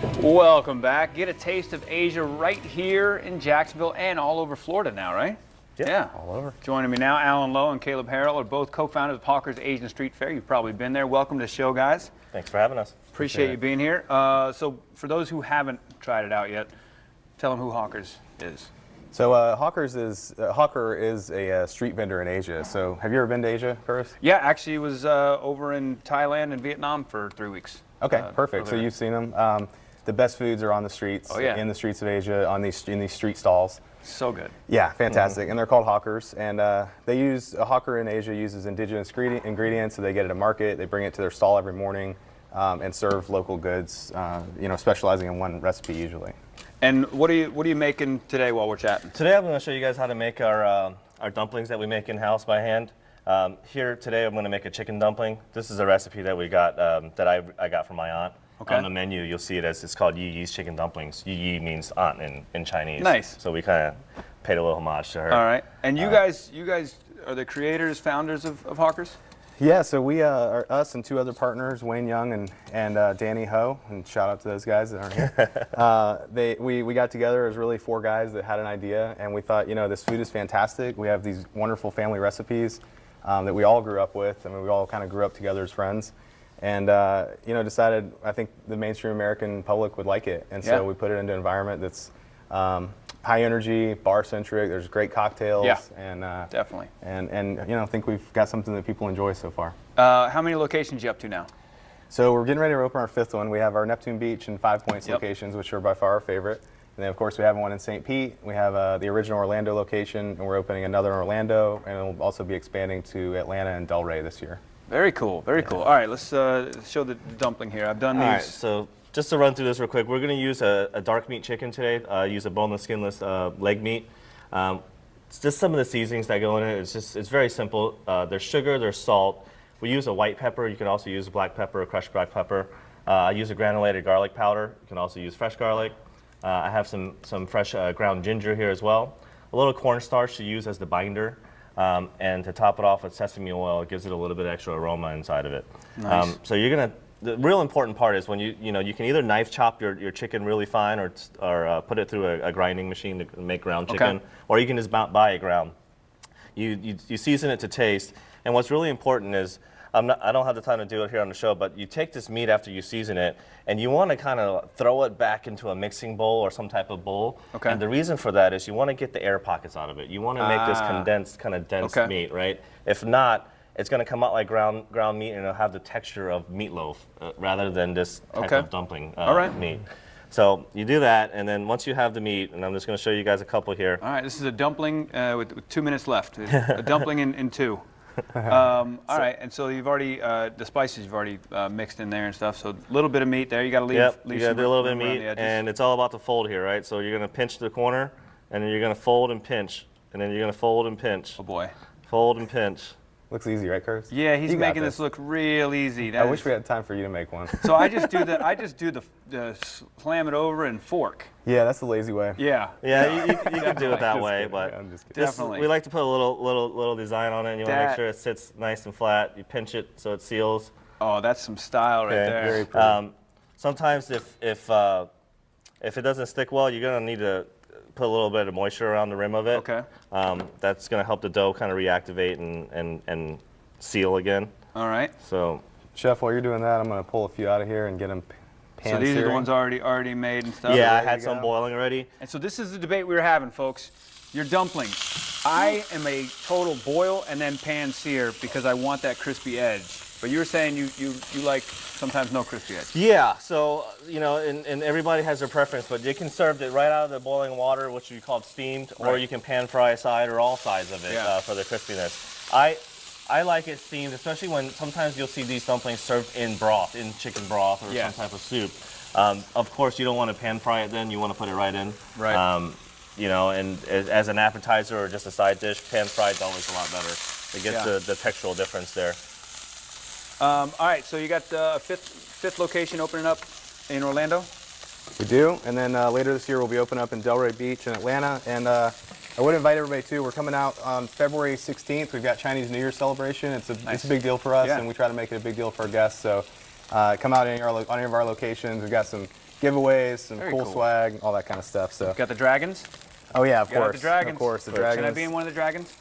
Welcome back. Get a taste of Asia right here in Jacksonville and all over Florida now, right? Yeah, all over. Joining me now, Alan Lowe and Caleb Harrell are both co-founders of Hawker's Asian Street Fair. You've probably been there. Welcome to the show, guys. Thanks for having us. Appreciate you being here. So for those who haven't tried it out yet, tell them who Hawker's is. So Hawker is a street vendor in Asia. So have you ever been to Asia, Curtis? Yeah, actually was over in Thailand and Vietnam for 3 weeks. Okay, perfect. So you've seen them. The best foods are on the streets, in the streets of Asia, in these street stalls. So good. Yeah, fantastic. And they're called hawkers. And a hawker in Asia uses indigenous ingredients, so they get it to market. They bring it to their stall every morning and serve local goods, specializing in one recipe usually. And what are you making today while we're chatting? Today I'm going to show you guys how to make our dumplings that we make in-house by hand. Here today I'm going to make a chicken dumpling. This is a recipe that we got that I got from my aunt. Okay. On the menu you'll see it's called Yi Yi's chicken dumplings. Yi Yi means aunt in Chinese. Nice. So we kind of paid a little homage to her. All right. And you guys are the creators, founders of Hawker's? Yeah, so we are us and two other partners, Wayne Young and Danny Ho, and shout out to those guys that aren't here. We got together as really 4 guys that had an idea, and we thought, this food is fantastic. We have these wonderful family recipes that we all grew up with. I mean, we all kind of grew up together as friends, and decided I think the mainstream American public would like it, and so we put it into an environment that's high energy, bar centric. There's great cocktails, and definitely. And I think we've got something that people enjoy so far. How many locations are you up to now? So we're getting ready to open our 5th one. We have our Neptune Beach and 5 Points locations, which are by far our favorite. And then of course we have one in St. Pete. We have the original Orlando location, and we're opening another in Orlando, and we'll also be expanding to Atlanta and Delray this year. Very cool, very cool. All right, let's show the dumpling here. I've done these. All right, so just to run through this real quick, we're going to use a dark meat chicken today. Use a boneless, skinless leg meat. It's just some of the seasonings that go in it. It's very simple. There's sugar, there's salt. We use a white pepper. You can also use black pepper, crushed black pepper. I use a granulated garlic powder. You can also use fresh garlic. I have some fresh ground ginger here as well. A little cornstarch to use as the binder. And to top it off with sesame oil, it gives it a little bit extra aroma inside of it. Nice. So the real important part is when you can either knife chop your chicken really fine or put it through a grinding machine to make ground chicken, or you can just buy it ground. You season it to taste, and what's really important is I don't have the time to do it here on the show, but you take this meat after you season it, and you want to kind of throw it back into a mixing bowl or some type of bowl. Okay. And the reason for that is you want to get the air pockets out of it. You want to make this condensed, kind of dense meat, right? If not, it's going to come out like ground meat, and it'll have the texture of meatloaf rather than this type of dumpling meat. So you do that, and then once you have the meat, and I'm just going to show you guys a couple here. All right, this is a dumpling with 2 minutes left. A dumpling in 2. All right, and so you've already, the spices you've already mixed in there and stuff, so a little bit of meat there. You got to leave, you got some to do a little bit of room around meat, the edges. and it's all about the fold here, right? So you're going to pinch the corner, and then you're going to fold and pinch, and then you're going to fold and pinch. Oh boy. Fold and pinch. Looks easy, right, Curtis? Yeah, he's making this look real easy. I wish we had time for you to make one. So I just do the slam it over and fork. Yeah, that's the lazy way. Yeah. Yeah, you can do it that way, but I'm just kidding. Definitely. we like to put a little design on it, and you want to make sure it sits nice and flat. You pinch it so it seals. Oh, that's some style right there. Very pretty. Sometimes if it doesn't stick well, you're gonna need to put a little bit of moisture around the rim of it. Okay. That's gonna help the dough kind of reactivate and seal again. All right. So, Chef, while you're doing that, I'm going to pull a few out of here and get them pan So these searing. are the ones already made and stuff? yeah, I had some boiling already. And so this is the debate we were having, folks. Your dumplings. I am a total boil and then pan sear because I want that crispy edge. But you were saying you like sometimes no crispy edge. Yeah, so, and everybody has their preference, but you can serve it right out of the boiling water, which we call steamed, or you can pan fry a side or all sides of it for the crispiness. I like it steamed, especially when sometimes you'll see these dumplings served in broth, in chicken broth or some type of soup. Of course, you don't want to pan fry it then, you want to put it right in. Right. And as an appetizer or just a side dish, pan fried is always a lot better. It gets the textural difference there. All right, so you got the fifth location opening up in Orlando? We do, and then later this year we'll be opening up in Delray Beach in Atlanta, and I would invite everybody too. We're coming out on February 16th. We've got Chinese New Year celebration. It's a big deal for us, and we try to make it a big deal for our guests. So come out on any of our locations. We've got some giveaways, some Very cool cool. swag, all that kind of stuff. So, Got the dragons? oh yeah, of Got course, the dragons. of course, the Can dragons. I be in one of the dragons?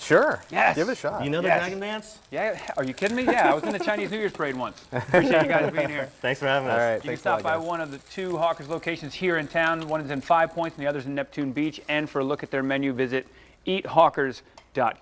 Sure. Yes. Give it a shot. You know the Yes. dragon dance? Yeah, are you kidding me? Yeah, I was in the Chinese New Year's parade once. Appreciate you guys being here. Thanks for having us. All right. You can Thanks a lot, stop by guys. one of the 2 Hawkers locations here in town. One is in 5 Points and the other's in Neptune Beach. And for a look at their menu, visit eathawkers.com.